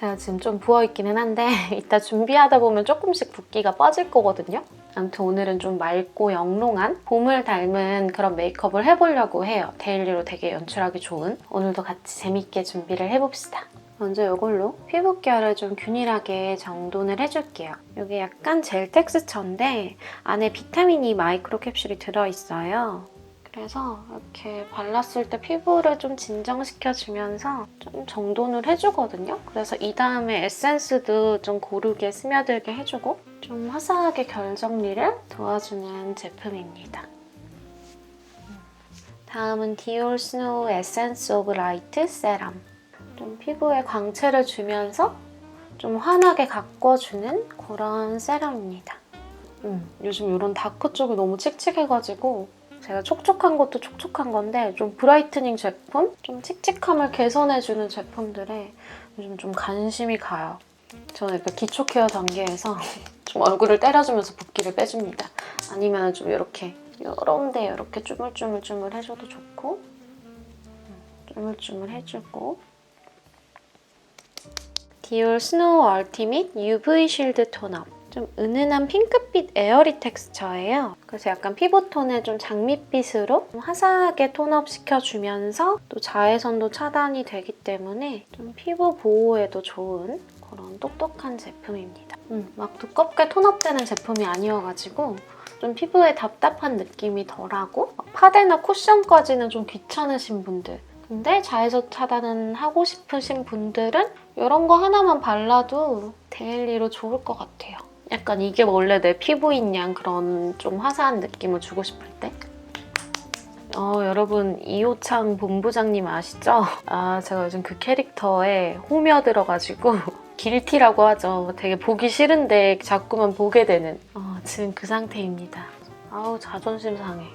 제가 지금 좀 부어있기는 한데 이따 준비하다 보면 조금씩 붓기가 빠질 거거든요. 아무튼 오늘은 좀 맑고 영롱한 봄을 닮은 그런 메이크업을 해보려고 해요. 데일리로 되게 연출하기 좋은. 오늘도 같이 재밌게 준비를 해봅시다. 먼저 이걸로 피부결을 좀 균일하게 정돈을 해줄게요. 이게 약간 젤 텍스처인데 안에 비타민 E 마이크로 캡슐이 들어있어요. 그래서 이렇게 발랐을 때 피부를 좀 진정시켜주면서 좀 정돈을 해주거든요. 그래서 이 다음에 에센스도 좀 고르게 스며들게 해주고 좀 화사하게 결 정리를 도와주는 제품입니다. 다음은 디올 스노우 에센스 오브 라이트 세럼. 좀 피부에 광채를 주면서 좀 환하게 가꿔주는 그런 세럼입니다. 요즘 이런 다크 쪽이 너무 칙칙해가지고 제가 촉촉한 것도 촉촉한 건데 좀 브라이트닝 제품? 좀 칙칙함을 개선해주는 제품들에 요즘 좀 관심이 가요. 저는 이렇게 기초 케어 단계에서 좀 얼굴을 때려주면서 붓기를 빼줍니다. 아니면 좀 이렇게 이런 데 이렇게 쭈물쭈물 해줘도 좋고 쭈물쭈물 해주고 디올 스노우 얼티밋 UV 쉴드 톤업. 좀 은은한 핑크빛 에어리 텍스처예요. 그래서 약간 피부톤을 좀 장밋빛으로 좀 화사하게 톤업 시켜주면서 또 자외선도 차단이 되기 때문에 좀 피부 보호에도 좋은 그런 똑똑한 제품입니다. 막 두껍게 톤업되는 제품이 아니어가지고 좀 피부에 답답한 느낌이 덜하고 파데나 쿠션까지는 좀 귀찮으신 분들 근데 자외선 차단은 하고 싶으신 분들은 이런 거 하나만 발라도 데일리로 좋을 것 같아요. 약간 이게 원래 내 피부인 양 그런 좀 화사한 느낌을 주고 싶을 때 여러분 이호창 본부장님 아시죠? 제가 요즘 그 캐릭터에 호며들어가지고 길티라고 하죠. 되게 보기 싫은데 자꾸만 보게 되는 지금 그 상태입니다. 아우 자존심 상해.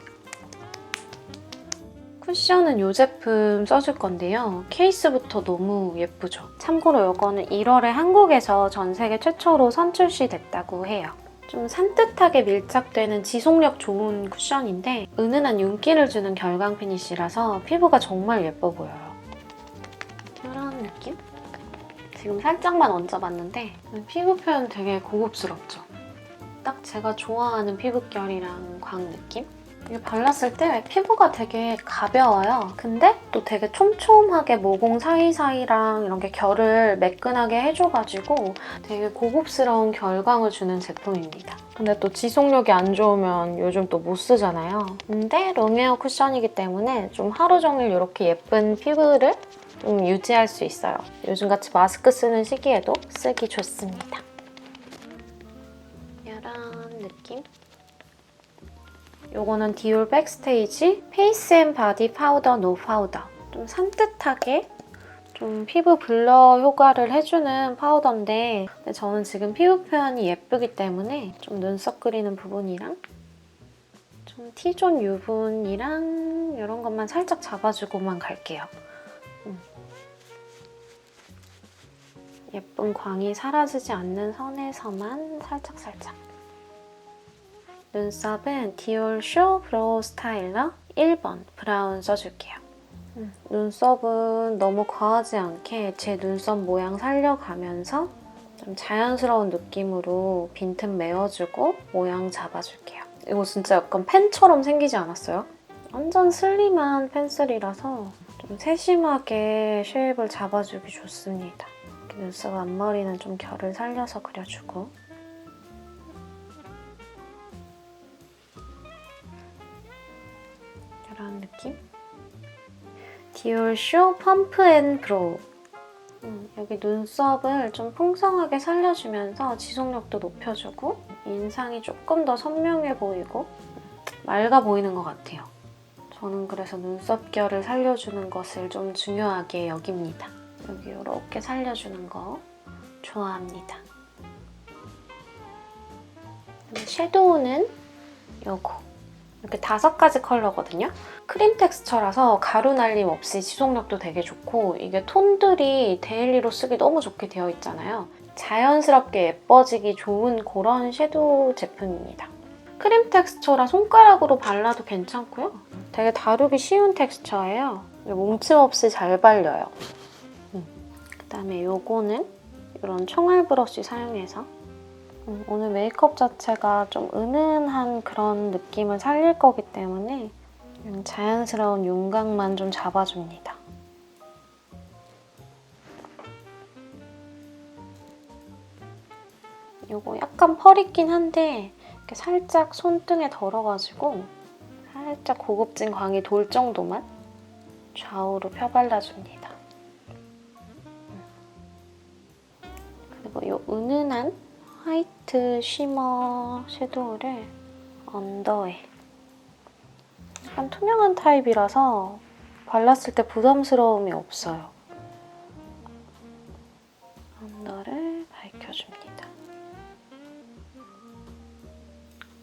쿠션은 이 제품 써줄 건데요. 케이스부터 너무 예쁘죠? 참고로 이거는 1월에 한국에서 전 세계 최초로 선출시 됐다고 해요. 좀 산뜻하게 밀착되는 지속력 좋은 쿠션인데 은은한 윤기를 주는 결광 피니쉬라서 피부가 정말 예뻐 보여요. 이런 느낌? 지금 살짝만 얹어봤는데 피부 표현 되게 고급스럽죠? 딱 제가 좋아하는 피부결이랑 광 느낌? 이게 발랐을 때 피부가 되게 가벼워요. 근데 또 되게 촘촘하게 모공 사이사이랑 이런 게 결을 매끈하게 해줘가지고 되게 고급스러운 결광을 주는 제품입니다. 근데 또 지속력이 안 좋으면 요즘 또 못 쓰잖아요. 근데 롬웨어 쿠션이기 때문에 좀 하루 종일 이렇게 예쁜 피부를 좀 유지할 수 있어요. 요즘같이 마스크 쓰는 시기에도 쓰기 좋습니다. 이런 느낌? 요거는 디올 백스테이지 페이스 앤 바디 파우더 노 파우더. 좀 산뜻하게 좀 피부 블러 효과를 해주는 파우더인데 저는 지금 피부 표현이 예쁘기 때문에 좀 눈썹 그리는 부분이랑 좀 T존 유분이랑 이런 것만 살짝 잡아주고만 갈게요. 예쁜 광이 사라지지 않는 선에서만 살짝살짝. 눈썹은 디올 쇼 브로우 스타일러 1번 브라운 써줄게요. 눈썹은 너무 과하지 않게 제 눈썹 모양 살려가면서 좀 자연스러운 느낌으로 빈틈 메워주고 모양 잡아줄게요. 이거 진짜 약간 펜처럼 생기지 않았어요? 완전 슬림한 펜슬이라서 좀 세심하게 쉐입을 잡아주기 좋습니다. 이렇게 눈썹 앞머리는 좀 결을 살려서 그려주고 이런 느낌? 디올 쇼 펌프 앤 브로우. 여기 눈썹을 좀 풍성하게 살려주면서 지속력도 높여주고 인상이 조금 더 선명해 보이고 맑아 보이는 것 같아요. 저는 그래서 눈썹 결을 살려주는 것을 좀 중요하게 여깁니다. 여기 이렇게 살려주는 거 좋아합니다. 섀도우는 요거. 이렇게 5가지 컬러거든요. 크림 텍스처라서 가루 날림 없이 지속력도 되게 좋고 이게 톤들이 데일리로 쓰기 너무 좋게 되어 있잖아요. 자연스럽게 예뻐지기 좋은 그런 섀도우 제품입니다. 크림 텍스처라 손가락으로 발라도 괜찮고요. 되게 다루기 쉬운 텍스처예요. 뭉침 없이 잘 발려요. 그다음에 요거는 이런 총알 브러쉬 사용해서 오늘 메이크업 자체가 좀 은은한 그런 느낌을 살릴 거기 때문에 그냥 자연스러운 윤곽만 좀 잡아줍니다. 이거 약간 펄 있긴 한데 이렇게 살짝 손등에 덜어가지고 살짝 고급진 광이 돌 정도만 좌우로 펴발라줍니다. 그리고 이 은은한 화이트 쉬머 섀도우를 언더에 약간 투명한 타입이라서 발랐을 때 부담스러움이 없어요. 언더를 밝혀줍니다.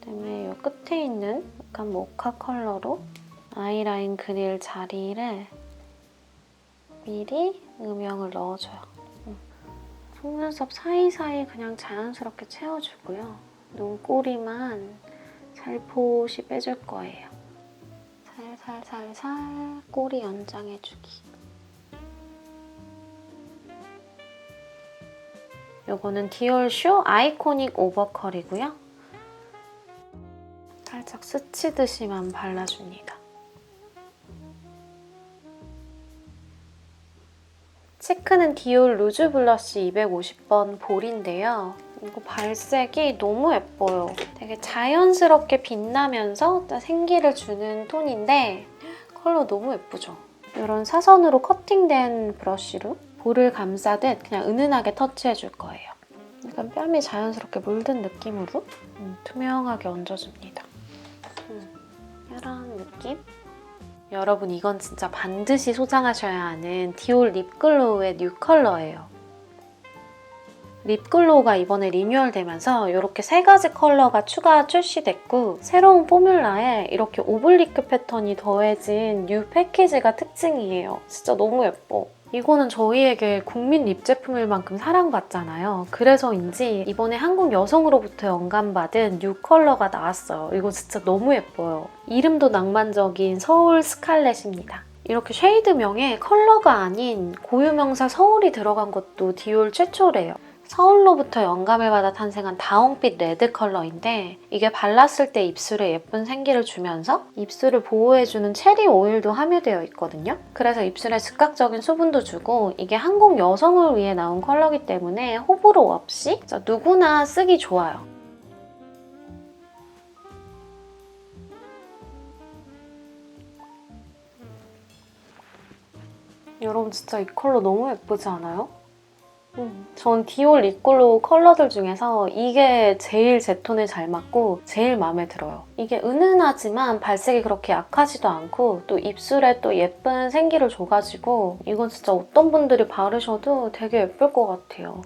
그다음에 이 끝에 있는 약간 모카 컬러로 아이라인 그릴 자리를 미리 음영을 넣어줘요. 속눈썹 사이사이 그냥 자연스럽게 채워주고요. 눈꼬리만 살포시 빼줄 거예요. 살살살살 꼬리 연장해주기. 요거는 디올 쇼 아이코닉 오버컬이고요. 살짝 스치듯이만 발라줍니다. 체크는 디올 루즈 블러쉬 250번 볼인데요. 이거 발색이 너무 예뻐요. 되게 자연스럽게 빛나면서 생기를 주는 톤인데 컬러 너무 예쁘죠? 이런 사선으로 커팅된 브러쉬로 볼을 감싸듯 그냥 은은하게 터치해줄 거예요. 약간 뺨이 자연스럽게 물든 느낌으로 투명하게 얹어줍니다. 이런 느낌? 여러분 이건 진짜 반드시 소장하셔야 하는 디올 립글로우의 뉴 컬러예요. 립글로우가 이번에 리뉴얼되면서 이렇게 3가지 컬러가 추가 출시됐고 새로운 포뮬라에 이렇게 오블리크 패턴이 더해진 뉴 패키지가 특징이에요. 진짜 너무 예뻐. 이거는 저희에게 국민 립 제품일 만큼 사랑받잖아요. 그래서인지 이번에 한국 여성으로부터 영감받은 뉴 컬러가 나왔어요. 이거 진짜 너무 예뻐요. 이름도 낭만적인 서울 스칼렛입니다. 이렇게 쉐이드명에 컬러가 아닌 고유명사 서울이 들어간 것도 디올 최초래요. 서울로부터 영감을 받아 탄생한 다홍빛 레드 컬러인데 이게 발랐을 때 입술에 예쁜 생기를 주면서 입술을 보호해주는 체리 오일도 함유되어 있거든요. 그래서 입술에 즉각적인 수분도 주고 이게 한국 여성을 위해 나온 컬러이기 때문에 호불호 없이 진짜 누구나 쓰기 좋아요. 여러분 진짜 이 컬러 너무 예쁘지 않아요? 전 디올 립글로우 컬러들 중에서 이게 제일 제 톤에 잘 맞고 제일 마음에 들어요. 이게 은은하지만 발색이 그렇게 약하지도 않고 또 입술에 또 예쁜 생기를 줘가지고 이건 진짜 어떤 분들이 바르셔도 되게 예쁠 것 같아요.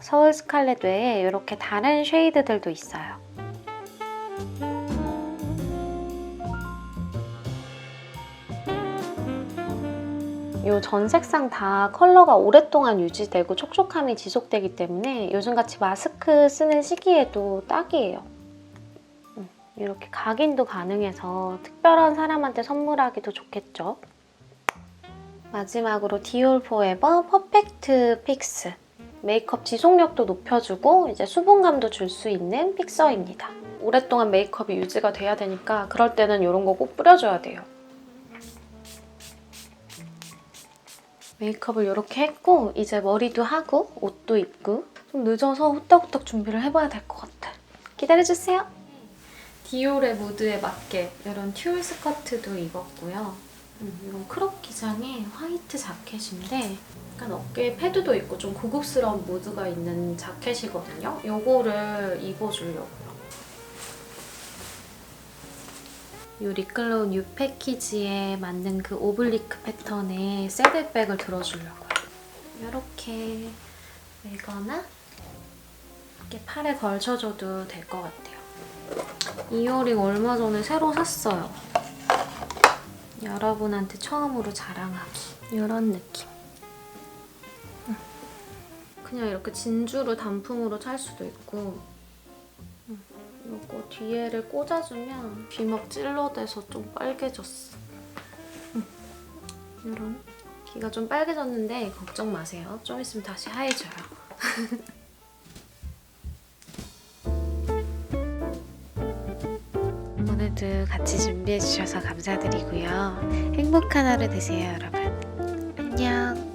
서울 스칼렛 외에 이렇게 다른 쉐이드들도 있어요. 이 전 색상 다 컬러가 오랫동안 유지되고 촉촉함이 지속되기 때문에 요즘같이 마스크 쓰는 시기에도 딱이에요. 이렇게 각인도 가능해서 특별한 사람한테 선물하기도 좋겠죠. 마지막으로 디올 포에버 퍼펙트 픽스. 메이크업 지속력도 높여주고 이제 수분감도 줄 수 있는 픽서입니다. 오랫동안 메이크업이 유지가 돼야 되니까 그럴 때는 이런 거 꼭 뿌려줘야 돼요. 메이크업을 이렇게 했고 이제 머리도 하고 옷도 입고 좀 늦어서 후딱후딱 준비를 해봐야 될 것 같아. 기다려주세요. 디올의 무드에 맞게 이런 튤 스커트도 입었고요. 이런 크롭 기장의 화이트 자켓인데 약간 어깨에 패드도 있고 좀 고급스러운 무드가 있는 자켓이거든요. 이거를 입어주려고요. 이 립글로우 뉴 패키지에 맞는 그 오블리크 패턴의 새들백을 들어주려고요. 이렇게 매거나 이렇게 팔에 걸쳐줘도 될 것 같아요. 이어링 얼마 전에 새로 샀어요. 여러분한테 처음으로 자랑하기. 이런 느낌. 그냥 이렇게 진주로 단품으로 찰 수도 있고 이거 뒤에를 꽂아주면 귀막 찔러대서 좀 빨개졌어. 이런 귀가 좀 빨개졌는데 걱정 마세요. 좀 있으면 다시 하얘져요. 오늘도 같이 준비해주셔서 감사드리고요. 행복한 하루 되세요, 여러분. 안녕.